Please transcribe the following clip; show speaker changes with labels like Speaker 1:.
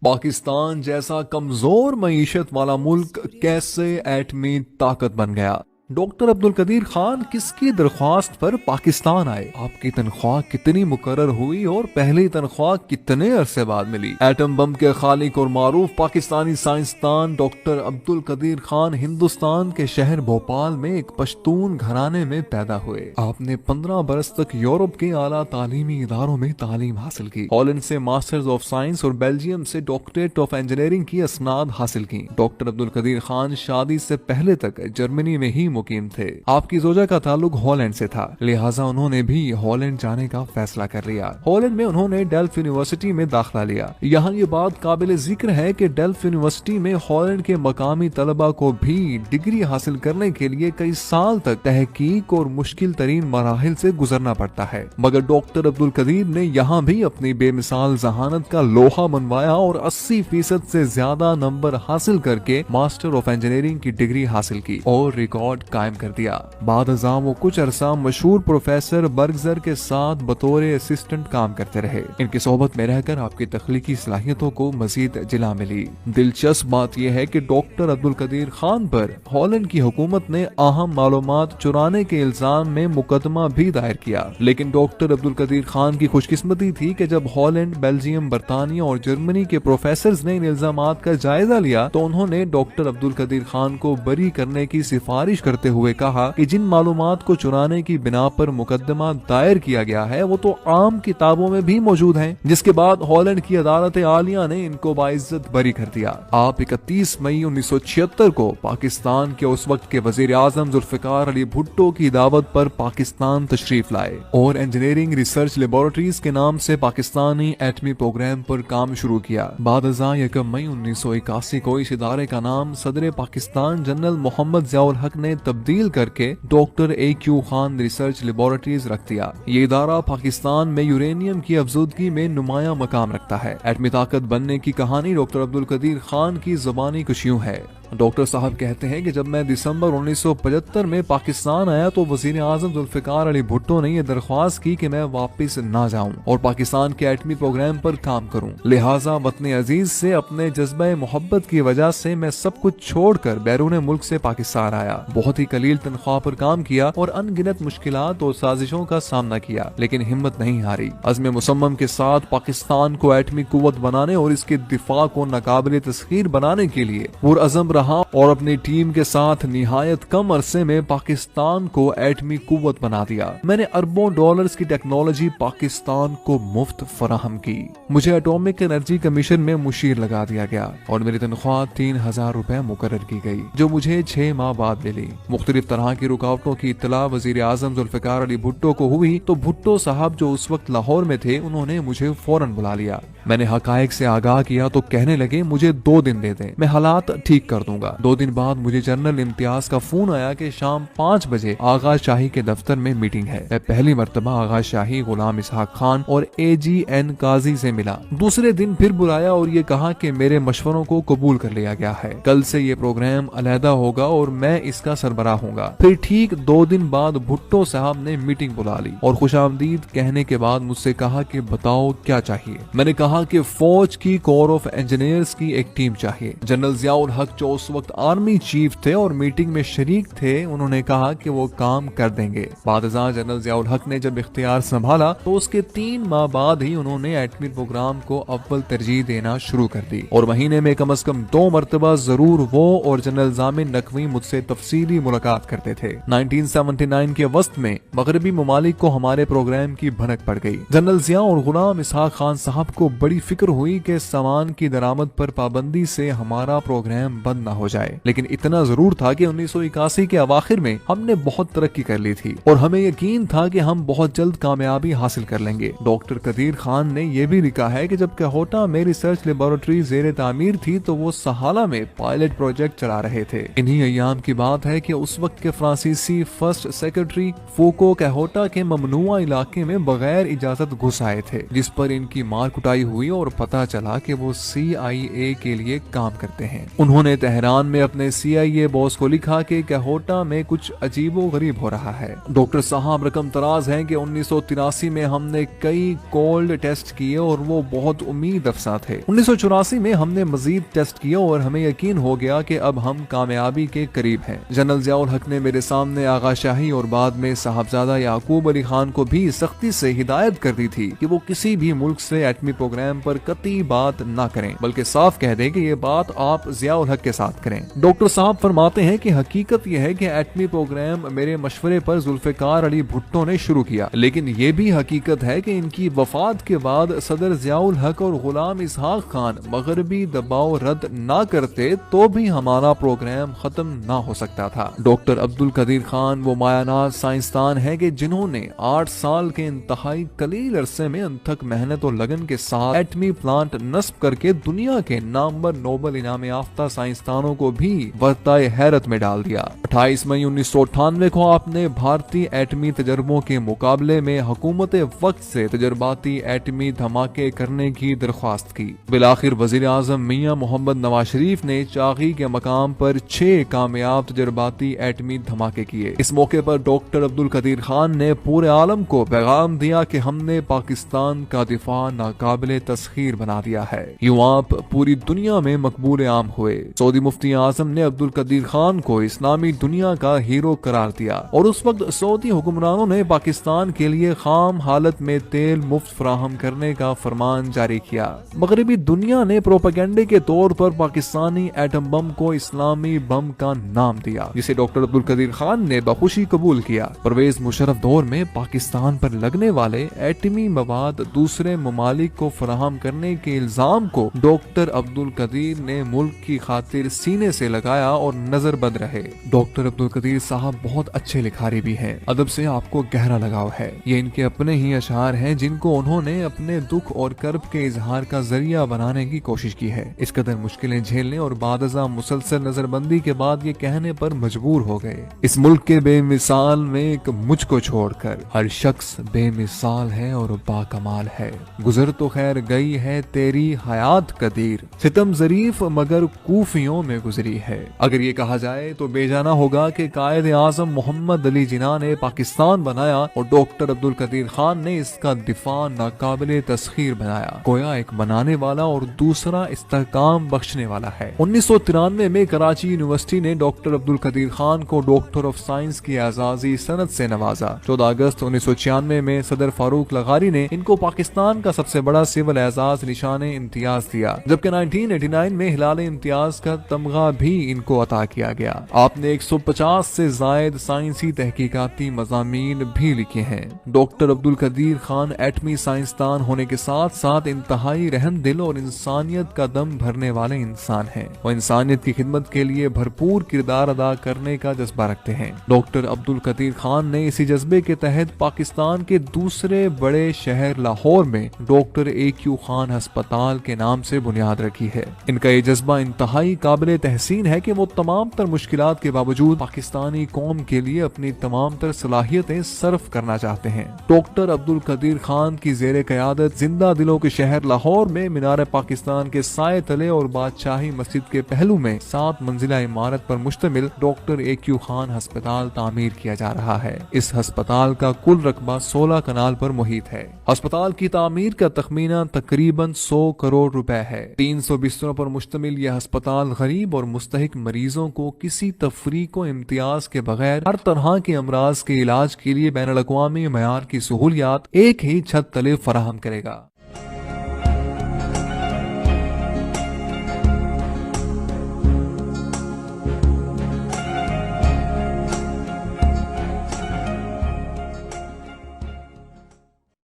Speaker 1: پاکستان جیسا کمزور معیشت والا ملک کیسے ایٹمی طاقت بن گیا؟ ڈاکٹر عبدالقدیر خان کس کی درخواست پر پاکستان آئے؟ آپ کی تنخواہ کتنی مقرر ہوئی اور پہلی تنخواہ کتنے عرصے بعد ملی؟ ایٹم بم کے خالق اور معروف پاکستانی سائنسدان ڈاکٹر عبدالقدیر خان ہندوستان کے شہر بھوپال میں ایک پشتون گھرانے میں پیدا ہوئے۔ آپ نے 15 برس تک یورپ کے اعلیٰ تعلیمی اداروں میں تعلیم حاصل کی۔ ہالینڈ سے ماسٹرز آف سائنس اور بیلجیم سے ڈاکٹریٹ آف انجینئرنگ کی اسناد حاصل کی۔ ڈاکٹر عبدالقدیر خان شادی سے پہلے تک جرمنی میں ہی مقیم تھے۔ آپ کی زوجہ کا تعلق ہالینڈ سے تھا، لہٰذا انہوں نے بھی ہالینڈ جانے کا فیصلہ کر لیا۔ ہالینڈ میں انہوں نے ڈیلف یونیورسٹی میں داخلہ لیا۔ یہاں یہ بات قابل ذکر ہے کہ ڈیلف یونیورسٹی میں ہالینڈ کے مقامی طلبہ کو بھی ڈگری حاصل کرنے کے لیے کئی سال تک تحقیق اور مشکل ترین مراحل سے گزرنا پڑتا ہے، مگر ڈاکٹر عبدالقدیر نے یہاں بھی اپنی بے مثال ذہانت کا لوہا منوایا اور 80% سے زیادہ نمبر حاصل کر کے ماسٹر آف انجینئرنگ کی ڈگری حاصل کی اور ریکارڈ قائم کر دیا۔ بعد ازاں وہ کچھ عرصہ مشہور پروفیسر برگزر کے ساتھ بطور اسسٹنٹ کام کرتے رہے۔ ان کی صحبت میں رہ کر آپ کی تخلیقی صلاحیتوں کو مزید جلا ملی۔ دلچسپ بات یہ ہے کہ ڈاکٹر عبدالقدیر خان پر ہالینڈ کی حکومت نے اہم معلومات چرانے کے الزام میں مقدمہ بھی دائر کیا، لیکن ڈاکٹر عبدالقدیر خان کی خوش قسمتی تھی کہ جب ہالینڈ، بیلجیم، برطانیہ اور جرمنی کے پروفیسرز نے ان الزامات کا جائزہ لیا تو انہوں نے ڈاکٹر عبدالقدیر خان کو بری کرنے کی سفارش کرتے ہوئے کہا کہ جن معلومات کو چرانے کی بنا پر مقدمہ دائر کیا گیا ہے وہ تو عام کتابوں میں بھی موجود ہیں، جس کے بعد ہالینڈ کی عدالت عالیہ نے ان کو باعزت بری کر دیا۔ آپ 31 مئی 1976 کو پاکستان کے اس وقت کے وزیر اعظم ذوالفقار علی بھٹو کی دعوت پر پاکستان تشریف لائے اور انجینئرنگ ریسرچ لیبارٹریز کے نام سے پاکستانی ایٹمی پروگرام پر کام شروع کیا۔ بعد ازاں 1 مئی 1981 کو اس ادارے کا نام صدر پاکستان جنرل محمد ضیاء الحق نے تبدیل کر کے doctor A.Q. Khan research laboratories رکھ دیا۔ یہ ادارہ پاکستان میں یورینیم کی افزودگی میں نمایاں مقام رکھتا ہے۔ ایٹمی طاقت بننے کی کہانی ڈاکٹر عبدالقدیر خان کی زبانی کچھ یوں ہے۔ ڈاکٹر صاحب کہتے ہیں کہ جب میں دسمبر 1975 میں پاکستان آیا تو وزیر اعظم ذوالفقار علی بھٹو نے یہ درخواست کی کہ میں واپس نہ جاؤں اور پاکستان کے ایٹمی پروگرام پر کام کروں، لہٰذا وطن عزیز سے اپنے جذبہ محبت کی وجہ سے میں سب کچھ چھوڑ کر بیرون ملک سے پاکستان آیا۔ بہت ہی قلیل تنخواہ پر کام کیا اور ان گنت مشکلات اور سازشوں کا سامنا کیا، لیکن ہمت نہیں ہاری۔ عزم مصمم کے ساتھ پاکستان کو ایٹمی قوت بنانے اور اس کے دفاع کو ناقابل تسخیر بنانے کے لیے پرعزم رہا اور اپنی ٹیم کے ساتھ نہایت کم عرصے میں پاکستان کو ایٹمی قوت بنا دیا۔ میں نے اربوں ڈالرز کی ٹیکنالوجی پاکستان کو مفت فراہم کی۔ مجھے ایٹامک انرجی کمیشن میں مشیر لگا دیا گیا اور میری تنخواہ 3000 روپے مقرر کی گئی، جو مجھے 6 ماہ بعد ملی۔ مختلف طرح کی رکاوٹوں کی اطلاع وزیر اعظم ذوالفقار علی بھٹو کو ہوئی تو بھٹو صاحب جو اس وقت لاہور میں تھے انہوں نے مجھے فوراً بلا لیا۔ میں نے حقائق سے آگاہ کیا تو کہنے لگے مجھے 2 دن دے دیں، میں حالات ٹھیک کر دوں گا۔ 2 دن بعد مجھے جنرل امتیاز کا فون آیا کہ شام 5 بجے آغا شاہی کے دفتر میں میٹنگ ہے۔ میں پہلی مرتبہ آغا شاہی غلام اسحاق خان اور AGN قاضی سے ملا۔ دوسرے دن پھر بلایا اور یہ کہا کہ میرے مشوروں کو قبول کر لیا گیا ہے، کل سے یہ پروگرام علیحدہ ہوگا اور میں اس کا سربراہ ہوں گا۔ پھر ٹھیک 2 دن بعد بھٹو صاحب نے میٹنگ بلا لی اور خوش آمدید کہنے کے بعد مجھ سے کہا کہ بتاؤ کیا چاہیے۔ میں نے کہا کہ فوج کی کور آف انجینئرز کی ایک ٹیم چاہیے۔ جنرل ضیاء الحق جو اس وقت آرمی چیف تھے اور میٹنگ میں شریک تھے، انہوں نے کہا کہ وہ کام کر دیں گے۔ بعد ازاں جنرل ضیاء الحق نے جب اختیار سنبھالا تو اس کے 3 ماہ بعد ہی انہوں نے ایٹمی پروگرام کو اول ترجیح دینا شروع کر دی اور مہینے میں کم از کم 2 مرتبہ ضرور وہ اور جنرل ضامن نقوی مجھ سے تفصیلی ملاقات کرتے تھے۔ 1979 کے وسط میں مغربی ممالک کو ہمارے پروگرام کی بھنک پڑ گئی۔ جنرل ضیاء اور غلام اسحاق خان صاحب کو بڑی فکر ہوئی کہ سامان کی درآمد پر پابندی سے ہمارا پروگرام بند نہ ہو جائے، لیکن اتنا ضرور تھا کہ 1981 کے اواخر میں ہم نے بہت ترقی کر لی تھی اور ہمیں یقین تھا کہ ہم بہت جلد کامیابی حاصل کر لیں گے۔ ڈاکٹر قدیر خان نے یہ بھی لکھا ہے کہ جب کہوٹا میں ریسرچ لیبارٹری زیر تعمیر تھی تو وہ سہالہ میں پائلٹ پروجیکٹ چلا رہے تھے۔ انہی ایام کی بات ہے کہ اس وقت کے فرانسیسی فرسٹ سیکرٹری فوکو کہوٹا کے ممنوعہ علاقے میں بغیر اجازت گھس آئے تھے، جس پر ان کی مار کٹائی ہوئی اور پتہ چلا کہ وہ CIA کے لیے کام کرتے ہیں۔ انہوں نے تہران میں اپنے CIA باس کو لکھا کہ کہوٹا میں کچھ عجیب و غریب ہو رہا ہے۔ ڈاکٹر صاحب رقم تراز ہیں کہ 1983 میں ہم نے کئی کولڈ ٹیسٹ کیے اور وہ بہت امید افزا تھے۔ 1984 میں ہم نے مزید ٹیسٹ کیے اور ہمیں یقین ہو گیا کہ اب ہم کامیابی کے قریب ہیں۔ جنرل ضیاء الحق نے میرے سامنے آغا شاہی اور بعد میں صاحبزادہ یعقوب علی خان کو بھی سختی سے ہدایت کر دی تھی کہ وہ کسی بھی ملک سے ایٹمی پروگرام پر قطعی بات نہ کریں، بلکہ صاف کہہ دیں کہ یہ بات آپ ضیاء الحق کے ساتھ کریں۔ ڈاکٹر صاحب فرماتے ہیں کہ حقیقت یہ ہے کہ ایٹمی پروگرام میرے مشورے پر ذوالفقار علی بھٹو نے شروع کیا، لیکن یہ بھی حقیقت ہے کہ ان کی وفات کے بعد صدر ضیاء الحق اور غلام اسحاق خان مغربی دباؤ رد نہ کرتے تو بھی ہمارا پروگرام ختم نہ ہو سکتا تھا۔ ڈاکٹر عبد القدیر خان وہ مایاناز سائنسدان ہیں کہ جنہوں نے 8 سال کے انتہائی قلیل عرصے میں انتھک محنت اور لگن کے ساتھ ایٹمی پلانٹ نصب کر کے دنیا کے نامور نوبل انعام یافتہ سائنسدانوں کو بھی ورطۂ حیرت میں ڈال دیا۔ 28 مئی 1998 کو آپ نے بھارتی ایٹمی تجربوں کے مقابلے میں حکومت وقت سے تجرباتی ایٹمی دھماکے کرنے کی درخواست کی۔ بالآخر وزیر اعظم میاں محمد نواز شریف نے چاغی کے مقام پر 6 کامیاب تجرباتی ایٹمی دھماکے کیے۔ اس موقع پر ڈاکٹر عبد القدیر خان نے پورے عالم کو پیغام دیا کہ ہم نے پاکستان کا دفاع ناقابل تسخیر بنا دیا ہے۔ یوں آپ پوری دنیا میں مقبول عام ہوئے۔ سعودی مفتی اعظم نے عبد القدیر خان کو اسلامی دنیا کا ہیرو قرار دیا اور اس وقت سعودی حکمرانوں نے پاکستان کے لیے خام حالت میں تیل مفت فراہم کرنے کا فرمان جاری کیا۔ مغربی دنیا نے پروپیگنڈے کے طور پر پاکستانی ایٹم بم کو اسلامی بم کا نام دیا، جسے ڈاکٹر عبد القدیر خان نے بخوشی قبول کیا۔ پرویز مشرف دور میں پاکستان پر لگنے والے ایٹمی مواد دوسرے ممالک کو فراہم کرنے کے الزام کو ڈاکٹر عبد القدیر نے ملک کی خاطر سینے سے لگایا اور نظر بند رہے۔ ڈاکٹر عبد القدیر صاحب بہت اچھے لکھاری بھی ہیں، ادب سے آپ کو گہرا لگاؤ ہے۔ یہ ان کے اپنے ہی اشعار ہیں جن کو انہوں نے اپنے دکھ اور کرب کے اظہار کا ذریعہ بنانے کی کوشش کی ہے۔ اس قدر مشکلیں جھیلنے اور بعد ازاں مسلسل نظر بندی کے بعد یہ کہنے پر مجبور ہو گئے، اس ملک کے بے مثال میں ایک مجھ کو چھوڑ کر ہر شخص بے مثال ہے اور با کمال ہے۔ گزر تو خیر گئی ہے تیری حیات قدیر، ستم ظریف مگر کوفیوں میں گزری ہے۔ اگر یہ کہا جائے تو بے جانا ہوگا کہ قائد اعظم محمد علی جناح نے پاکستان بنایا اور ڈاکٹر عبد القدیر خان نے اس کا دفاع ناقابل تسخیر بنایا، گویا ایک بنانے والا اور دوسرا استحکام بخشنے والا ہے۔ 1993 میں کراچی یونیورسٹی نے ڈاکٹر عبد القدیر خان کو ڈاکٹر آف سائنس کی اعزازی سند سے نوازا۔ 14 اگست 1996 میں صدر فاروق لغاری نے ان کو پاکستان کا سب سے بڑا سول اعزاز نشان امتیاز دیا، جبکہ 1989 میں ہلال امتیاز کا تمغہ بھی ان کو عطا کیا گیا۔ آپ نے 150 سے زائد سائنسی تحقیقاتی مضامین بھی لکھے ہیں۔ ڈاکٹر عبد القدیر خان ایٹمی سائنسدان ہونے کے ساتھ ساتھ انتہائی رحم دل اور انسانیت کا دم بھرنے والے انسان ہیں۔ وہ انسانیت کی خدمت کے لیے بھرپور کردار ادا کرنے کا جذبہ رکھتے ہیں۔ ڈاکٹر عبد القدیر خان نے اسی جذبے کے تحت پاکستان کے دوسرے بڑے شہر لاہور میں ڈاکٹر AQ خان ہسپتال کے نام سے بنیاد رکھی ہے۔ ان کا یہ جذبہ انتہائی قابل تحسین ہے کہ وہ تمام تر مشکلات کے باوجود پاکستانی قوم کے لیے اپنی تمام تر صلاحیتیں صرف کرنا چاہتے ہیں۔ ڈاکٹر عبد القدیر خان کی زیر قیادت زندہ دلوں کے شہر لاہور میں مینار پاکستان کے سائے تلے اور بادشاہی مسجد کے پہلو میں 7 منزلہ عمارت پر مشتمل ڈاکٹر AQ خان ہسپتال تعمیر کیا جا رہا ہے۔ اس ہسپتال کا کل رقبہ 16 کنال پر محیط ہے۔ ہسپتال کی تعمیر کا تخمینہ تقریباً 100 کروڑ روپے ہے۔ 300 بستروں پر مشتمل یہ ہسپتال غریب اور مستحق مریضوں کو کسی تفریق و امتیاز کے بغیر ہر طرح کے امراض کے علاج کے لیے بین الاقوامی معیار کی سہولیات ایک ہی چھت تلے فراہم کرے گا۔